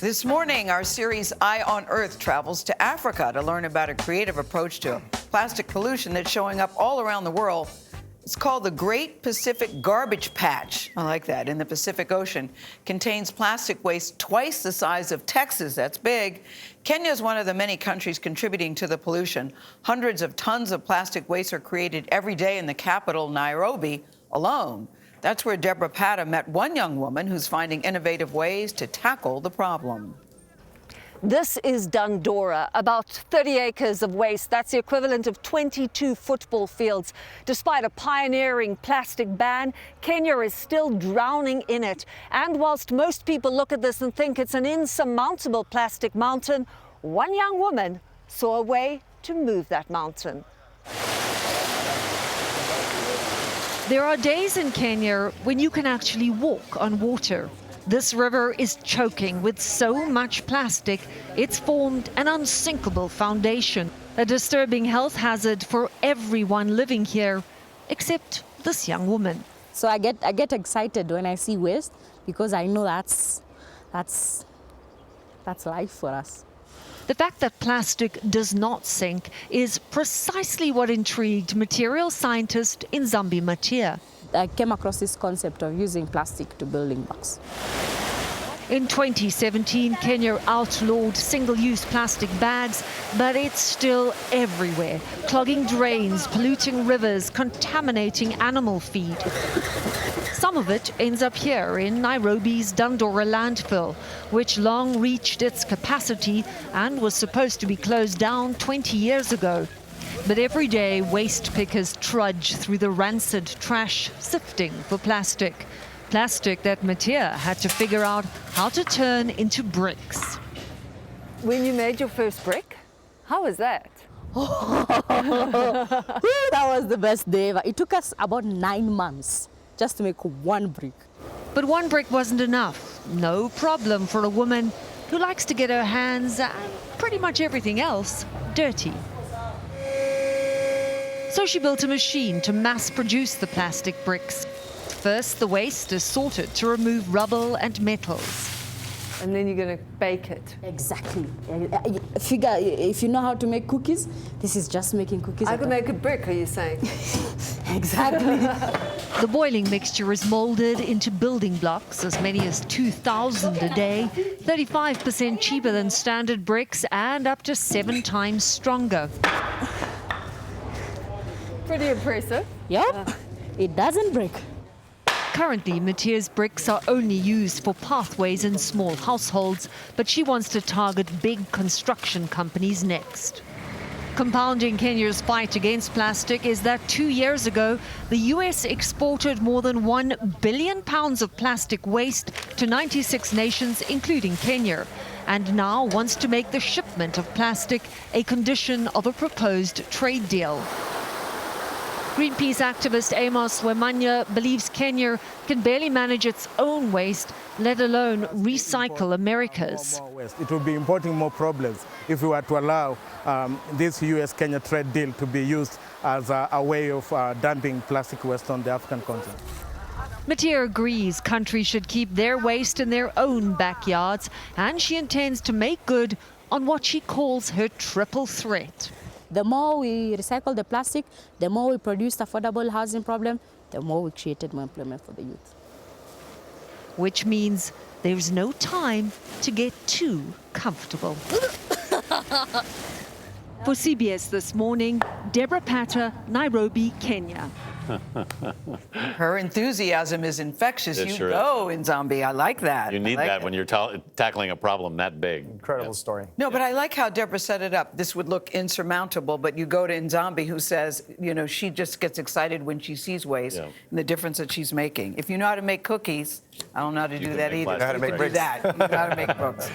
This morning, our series Eye on Earth travels to Africa to learn about a creative approach to plastic pollution that's showing up all around the world. It's called the Great Pacific Garbage Patch. I like that. In the Pacific Ocean, contains plastic waste twice the size of Texas. That's big. Kenya is one of the many countries contributing to the pollution. Hundreds of tons of plastic waste are created every day in the capital, Nairobi, alone. That's where Debora Patta met one young woman who's finding innovative ways to tackle the problem. This is Debora, about 30 acres of waste. That's the equivalent of 22 football fields. Despite a pioneering plastic ban, Kenya is still drowning in it. And whilst most people look at this and think it's an insurmountable plastic mountain, one young woman saw a way to move that mountain. There are days in Kenya when you can actually walk on water. This river is choking with so much plastic, it's formed an unsinkable foundation, a disturbing health hazard for everyone living here, except this young woman. So I get excited when I see waste because I know that's life for us. The fact that plastic does not sink is precisely what intrigued material scientist Nzambi Matia. I came across this concept of using plastic to building blocks. In 2017, Kenya outlawed single-use plastic bags, but it's still everywhere, clogging drains, polluting rivers, contaminating animal feed. Some of it ends up here in Nairobi's Debora landfill, which long reached its capacity and was supposed to be closed down 20 years ago. But every day, waste pickers trudge through the rancid trash, sifting for plastic. Plastic that Matia had to figure out how to turn into bricks. When you made your first brick, how was that? That was the best day ever. It took us about 9 months just to make one brick. But one brick wasn't enough. No problem for a woman who likes to get her hands and pretty much everything else dirty. So she built a machine to mass produce the plastic bricks. First, the waste is sorted to remove rubble and metals. And then you're going to bake it. Exactly. Figure, if you know how to make cookies, this is just making cookies. I could make a brick, are you saying? Exactly. The boiling mixture is molded into building blocks, as many as 2,000 a day, 35% cheaper than standard bricks and up to 7 times stronger. Pretty impressive. Yep. It doesn't break. Currently, Matia's bricks are only used for pathways in small households, but she wants to target big construction companies next. Compounding Kenya's fight against plastic is that 2 years ago, the US exported more than 1 billion pounds of plastic waste to 96 nations, including Kenya, and now wants to make the shipment of plastic a condition of a proposed trade deal. Greenpeace activist Amos Wemanya believes Kenya can barely manage its own waste, let alone recycle America's. It would be importing more problems if we were to allow this US-Kenya trade deal to be used as a way of dumping plastic waste on the African continent. Matia agrees countries should keep their waste in their own backyards, and she intends to make good on what she calls her triple threat. The more we recycle the plastic, the more we produce affordable housing problem, the more we created more employment for the youth. Which means there's no time to get too comfortable. For CBS This Morning, Debora Patta, Nairobi, Kenya. Her enthusiasm is infectious. It You sure go, Nzambi. I like that. You need I like that it. when you're tackling a problem that big. Incredible story. No, but I like how Debora set it up. This would look insurmountable, but you go to Nzambi, who says, you know, she just gets excited when she sees waste and the difference that she's making. If you know how to make cookies, I don't know how to do that either. Know how to make You can bricks. do that. You know how to make bricks.